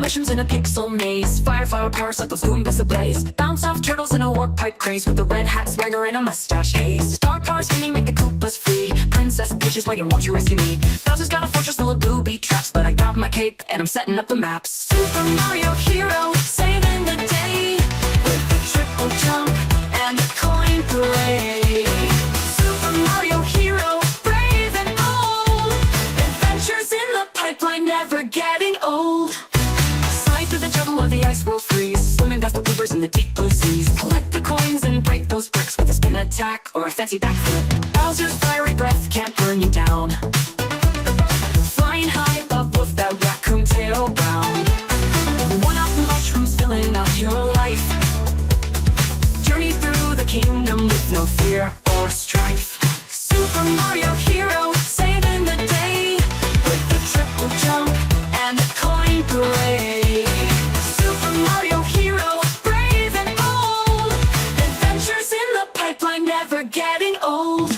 missions in a pixel maze. Fire powers like those Goombas ablaze. Bounce off turtles in a warp pipe craze with a red hat swagger and a mustache haze. Star powers spinning make the Koopas free. Princess Peach is waiting, won't you rescue me? Bowser's got a fortress full of booby traps, but I got my cape and I'm setting up the maps. Super Mario hero, saving the day with the triple jump and a coin parade. Super Mario hero, brave and bold. Adventures in the pipeline, never getting old. Slide through the jungle of the ice world freeze. Swimming past the bloopers in the deep blue seas. Collect the coins and break those bricks with a spin attack or a fancy backflip. Bowser's fiery breath can't burn you down. Flying high above with that raccoon tail round. One-up mushrooms filling out your life. Journey through the kingdom with no fear or strife. Super Mario hero, saving the day with the triple jump and the coin parade. Super Mario hero, brave and bold. Adventures in the pipeline, never getting old.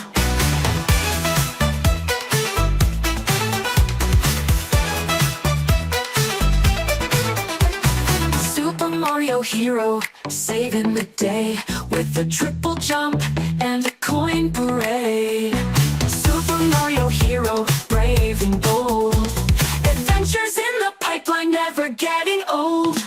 Super Mario hero, saving the day with the triple jump and a coin parade. Super Mario hero, brave and bold. Adventures in the pipeline, never getting old.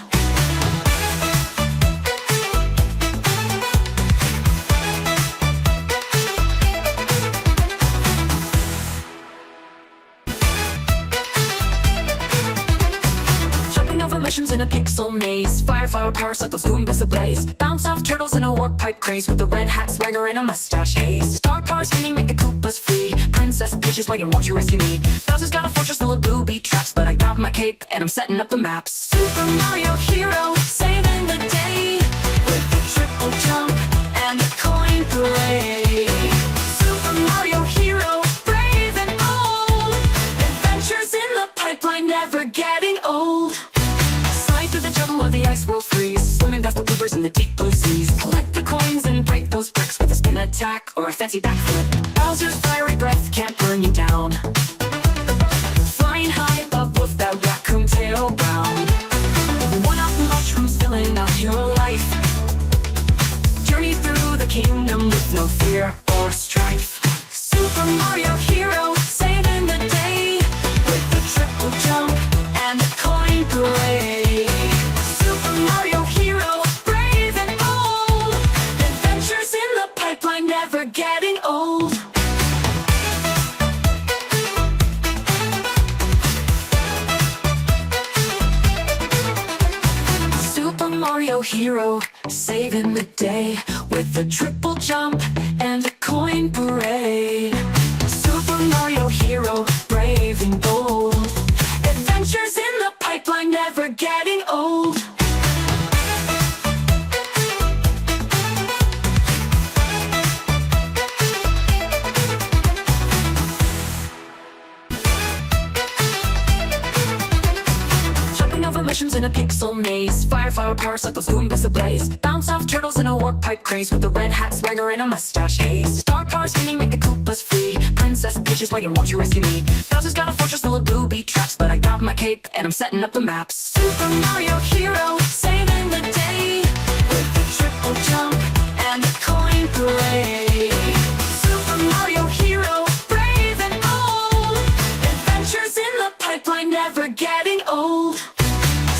Jumping over missions in a pixel maze. Fire powers like those Goombas ablaze. Bounce off turtles in a warp pipe craze with a red hat swagger and a mustache haze. Star powers spinning make the Koopas free. Princess Peach is waiting, won't you rescue me? Bowser's got a fortress full of booby traps, but I got my cape and I'm setting up the maps. Super Mario hero, saving the day with the triple jump and the coin parade. Super Mario hero, brave and bold. Adventures in the pipeline, never getting old. Slide through the jungle of the ice world freeze. Swimming past the bloopers in the deep blue seas. Collect the coins and break those bricks with a spin attack or a fancy backflip. Bowser's fiery breath can't burn you down. Flying high above with that raccoon tail round. One-up mushrooms filling out your life. Journey through the kingdom with no fear or strife. Super Mario hero, saving the day with the triple jump and the coin parade. Super Mario hero, brave and bold. Adventures in the pipeline, never getting old. Super Mario hero, saving the day with the triple jump and a coin parade. Super Mario hero, brave and bold. Adventures in the pipeline, never getting old. Jumping over missions in a pixel maze. Fire powers like those Goombas ablaze. Bounce off turtles in a warp pipe craze with a red hat swagger and a mustache haze. Star powers spinning make the Koopas free. Princess Peach is waiting, won't you rescue me? Bowser's got a fortress full of booby traps, but I got my cape and I'm setting up the maps. Super Mario hero, saving the day with the triple jump and the coin parade. Super Mario hero, brave and bold. Adventures in the pipeline, never getting old.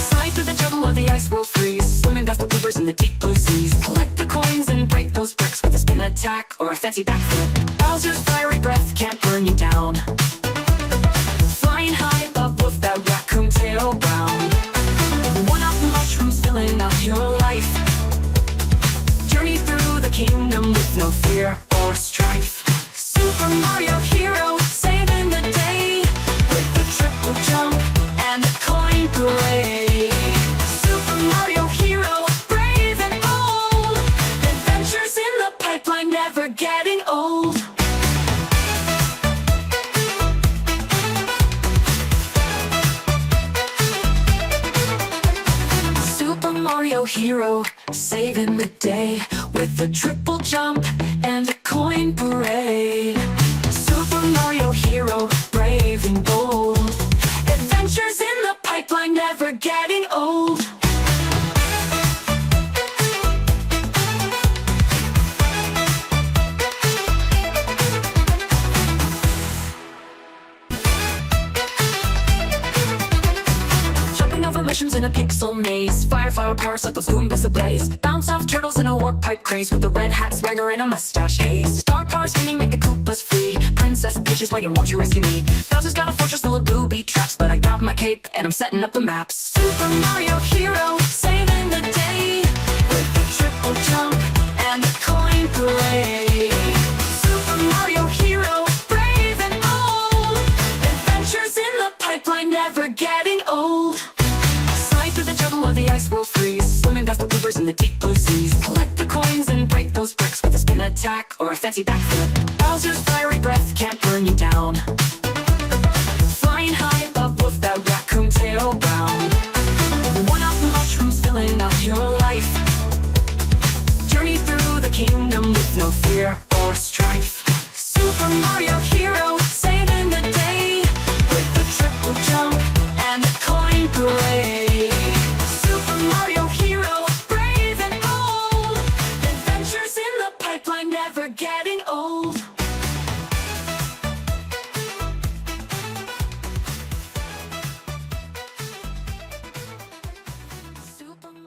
Slide through the jungle of the ice world freeze. Swimming past the bloopers in the deep blue seas. Collect the coins and break those bricks with a spin attack or a fancy backflip. Bowser's fiery breath can't burn you down. Flying high above with that raccoon tail round. One-up mushrooms filling out your life. Journey through the kingdom with no fear or strife. Super Mario hero, saving the day with the triple jump and the coin parade. Super Mario hero, brave and bold. Adventures in the pipeline, never getting old. Super Mario hero, saving the day with the triple jump and a coin parade. Super Mario hero, brave and bold. Adventures in the pipeline, never getting old. missions in a pixel maze. Fire, powers like those Goombas ablaze. Bounce off turtles in a warp pipe craze with a red hat swagger and a mustache haze. Star powers spinning, make the Koopas free. Princess Peach's waiting, won't you rescue me? Bowser's got a fortress full of booby traps, but I got my cape and I'm setting up the maps. Super Mario hero, saving the day with the triple jump and the coin parade. Super Mario hero, brave and bold. Adventures in the pipeline, never getting old. Slide through the jungle of the ice world freeze, swimming past the bloopers in the deep blue seas. Collect the coins and break those bricks with a spin attack or a fancy backflip. Bowser's fiery breath can't burn you down. Flying high above with that raccoon tail round. One-up mushrooms filling up your life. Journey through the kingdom with no fear or strife. Super Mario